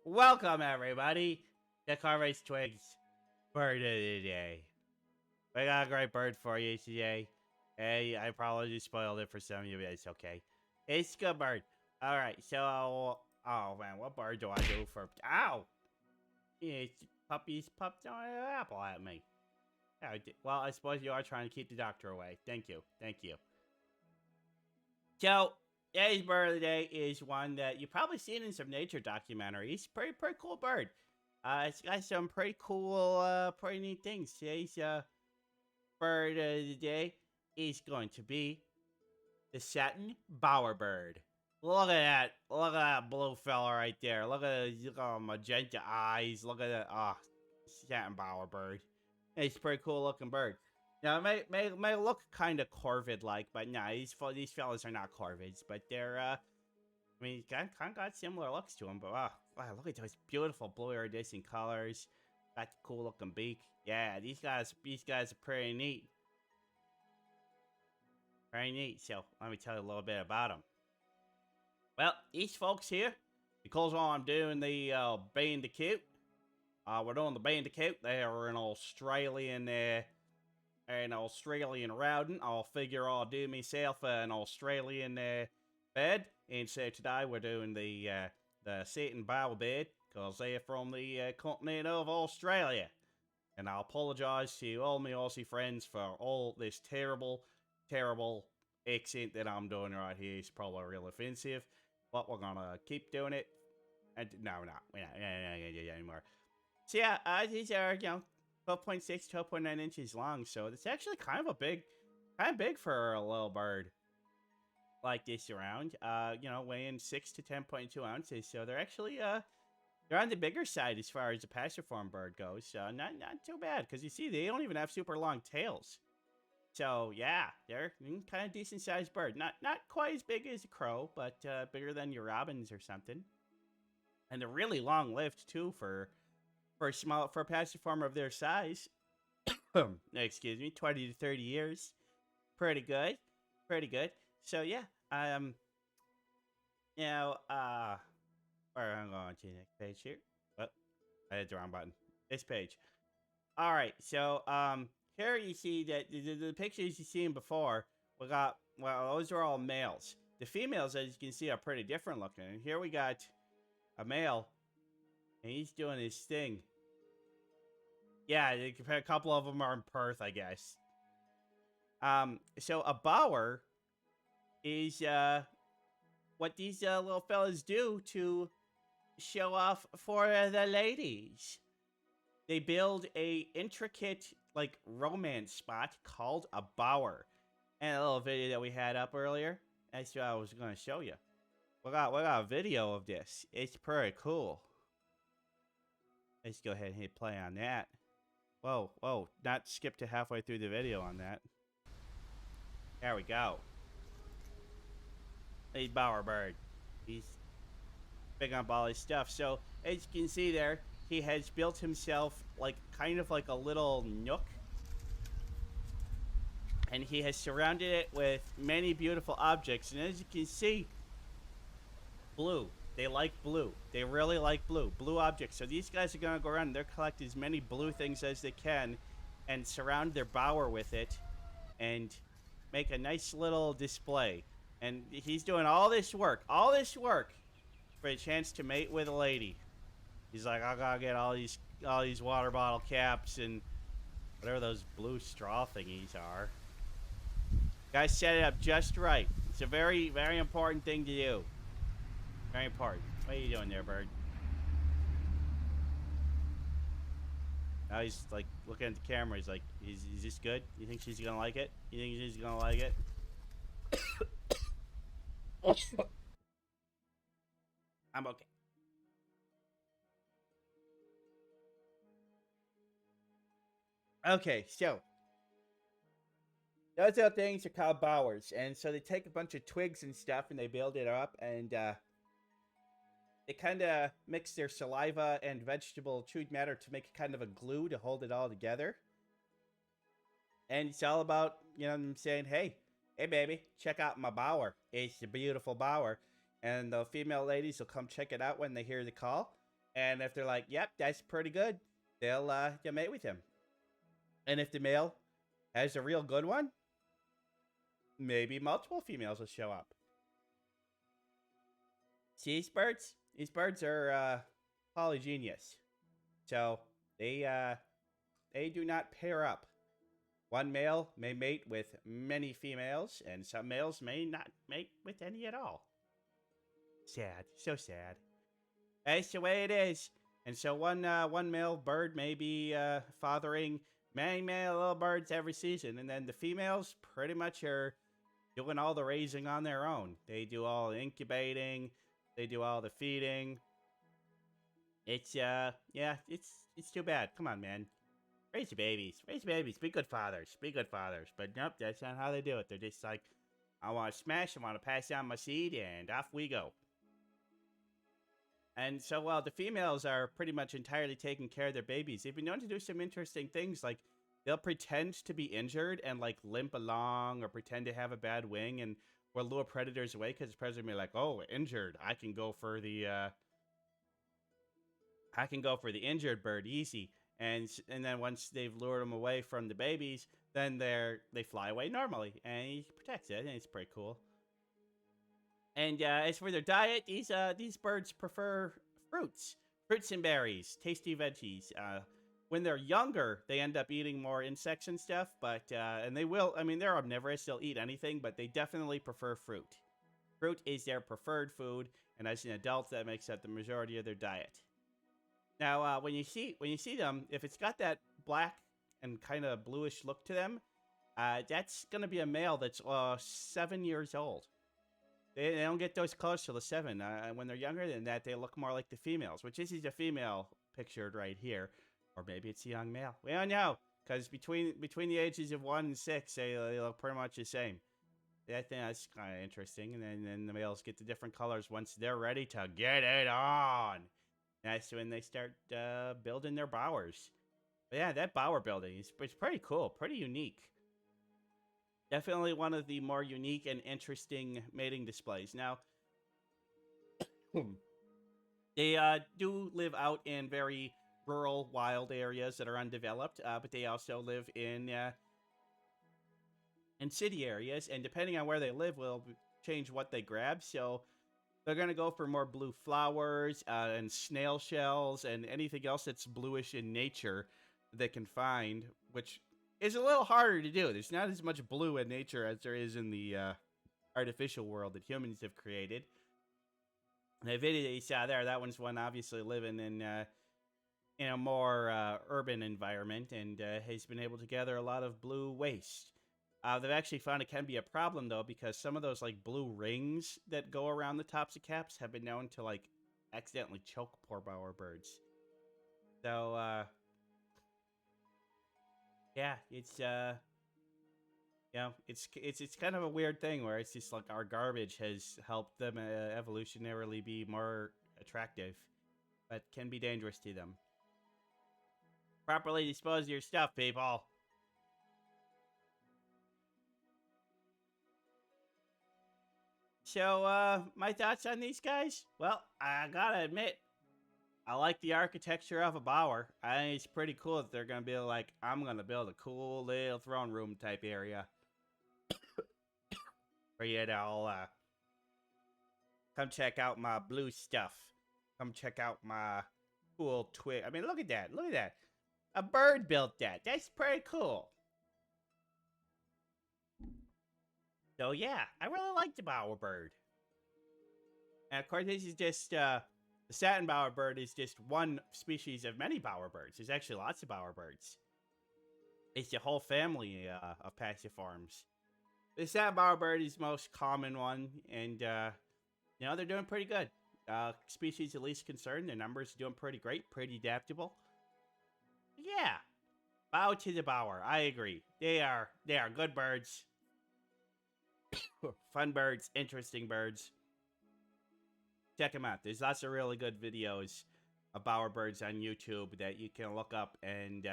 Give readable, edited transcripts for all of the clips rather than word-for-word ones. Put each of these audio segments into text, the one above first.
Welcome, everybody, to Carver's Twigs Bird of the Day. We got a great bird for you today. Hey, I probably just spoiled it for some of you, but it's okay. It's a good bird. Alright, so, oh man, what bird do I do for... Ow! It's puppies popped on an apple at me. Well, I suppose you are trying to keep the doctor away. Thank you. Thank you. So, today's bird of the day is one that you've probably seen in some nature documentaries. Pretty cool bird. It's got some pretty cool, pretty neat things. Today's bird of the day is going to be the Satin Bowerbird. Look at that. Look at that blue fella right there. Look at his magenta eyes. Look at that. Satin Bowerbird. It's a pretty cool looking bird. Now, it may look kind of corvid-like, but nah, these fellas are not corvids. But they're, I mean, kind of got similar looks to them. But wow, look at those beautiful blue iridescent colors. Got the cool looking beak. Yeah, these guys are pretty neat. Very neat. So let me tell you a little bit about them. Well, these folks here, because I'm doing the Bandicoot. We're doing the Bandicoot. They are an Australian rodent. I'll figure I'll do myself an Australian bed. And so today we're doing the Satin Bowerbird, because they're from the continent of Australia. And I apologize to all my Aussie friends for all this terrible accent that I'm doing right here. It's probably real offensive, but we're gonna keep doing it. And no, we're not anymore. So yeah, these are 12.6, 12.9 inches long, so it's actually kind of big for a little bird like this around. Weighing 6 to 10.2 ounces, so they're actually they're on the bigger side as far as the passerform bird goes. So not too bad, because you see they don't even have super long tails. So yeah, they're kind of decent sized bird. Not quite as big as a crow, but bigger than your robins or something. And they're really long lived too for a passerform of their size. Excuse me, 20 to 30 years. Pretty good. So yeah, I'm going to the next page here. Oh, I hit the wrong button. This page. All right, so here you see that the pictures you seen before, those are all males. The females, as you can see, are pretty different looking. And here we got a male, and he's doing his thing. Yeah, a couple of them are in Perth, I guess. So a bower is what these little fellas do to show off for the ladies. They build a intricate, like, romance spot called a bower. And a little video that we had up earlier, that's what I was going to show you. We got a video of this. It's pretty cool. Let's go ahead and hit play on that. Whoa, not skip to halfway through the video on that. There we go. He's Bowerbird. He's big on all his stuff. So, as you can see there, he has built himself kind of like a little nook. And he has surrounded it with many beautiful objects. And as you can see, blue. They like blue. They really like blue. Blue objects. So these guys are going to go around and they're collect as many blue things as they can and surround their bower with it and make a nice little display. And he's doing all this work for a chance to mate with a lady. He's like, I gotta get all these water bottle caps and whatever those blue straw thingies are. Guys, set it up just right. It's a very, very important thing to do. Very important. What are you doing there, bird? Now he's like looking at the camera. He's like, is this good? You think she's gonna like it? You think she's gonna like it? I'm okay. Okay, so those other things are called bowers, and so they take a bunch of twigs and stuff and they build it up, and they kind of mix their saliva and vegetable chewed matter to make kind of a glue to hold it all together. And it's all about, them saying, hey baby, check out my bower. It's a beautiful bower. And the female ladies will come check it out when they hear the call. And if they're like, yep, that's pretty good, they'll mate with him. And if the male has a real good one, maybe multiple females will show up. See, these birds are polygynous. So they do not pair up. One male may mate with many females, and some males may not mate with any at all. Sad, so sad. That's the way it is. And so one male bird may be fathering many male little birds every season, and then the females pretty much are doing all the raising on their own. They do all the incubating, they do all the feeding. It's it's too bad. Come on, man. Raise your babies. Raise your babies. Be good fathers. Be good fathers. But nope, that's not how they do it. They're just like, I want to smash, I want to pass down my seed, and off we go. And so while the females are pretty much entirely taking care of their babies, they've been known to do some interesting things, like they'll pretend to be injured and like limp along or pretend to have a bad wing and will lure predators away because the predator may be like, oh, injured. I can go for the injured bird easy. And then once they've lured them away from the babies, then they fly away normally, and he protects it, and it's pretty cool. And as for their diet, these birds prefer fruits and berries, tasty veggies. When they're younger, they end up eating more insects and stuff, but and they will. I mean, they're omnivorous; they'll eat anything, but they definitely prefer fruit. Fruit is their preferred food, and as an adult, that makes up the majority of their diet. Now, when you see them, if it's got that black and kind of bluish look to them, that's gonna be a male that's 7 years old. They don't get those colors till the 7. When they're younger than that, they look more like the females, which is a female pictured right here, or maybe it's a young male. We don't know, because between the ages of 1 and 6, they look pretty much the same. I think that's kind of interesting, and then the males get the different colors once they're ready to get it on. That's when they start building their bowers. But yeah, that bower building is pretty cool, pretty unique. Definitely one of the more unique and interesting mating displays. Now, they do live out in very rural, wild areas that are undeveloped, but they also live in city areas, and depending on where they live will change what they grab. So they're going to go for more blue flowers and snail shells and anything else that's bluish in nature that they can find, which is a little harder to do. There's not as much blue in nature as there is in the artificial world that humans have created. The video that you saw there, that one's one obviously living in a more urban environment and has been able to gather a lot of blue waste. They've actually found it can be a problem, though, because some of those, like, blue rings that go around the tops of caps have been known to, like, accidentally choke poor bowerbirds. So, yeah, it's kind of a weird thing where it's just, like, our garbage has helped them evolutionarily be more attractive, but can be dangerous to them. Properly dispose of your stuff, people. So, my thoughts on these guys? Well, I gotta admit, I like the architecture of a bower. I think it's pretty cool that they're gonna be like, I'm gonna build a cool little throne room type area. Where you know, come check out my blue stuff. Come check out my cool twig. I mean, look at that. Look at that. A bird built that. That's pretty cool. So yeah, I really like the bowerbird. And of course, this is just, the satin bowerbird is just one species of many bowerbirds. There's actually lots of bowerbirds. It's a whole family of passeriforms. The satin bowerbird is the most common one, and, you know, they're doing pretty good. Species of least concern, their numbers are doing pretty great, pretty adaptable. Yeah, bow to the bower, I agree. They are good birds. Fun birds, interesting birds. Check them out. There's lots of really good videos of bowerbirds on YouTube that you can look up and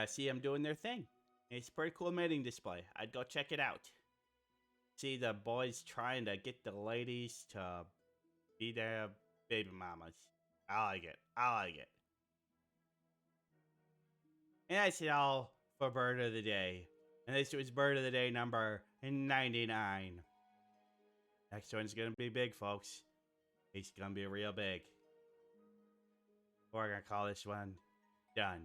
see them doing their thing. It's a pretty cool mating display. I'd go check it out. See the boys trying to get the ladies to be their baby mamas. I like it. I like it. And that's it all for Bird of the Day. And this was Bird of the Day number 99. Next one's gonna be big, folks. It's gonna be real big. We're gonna call this one done.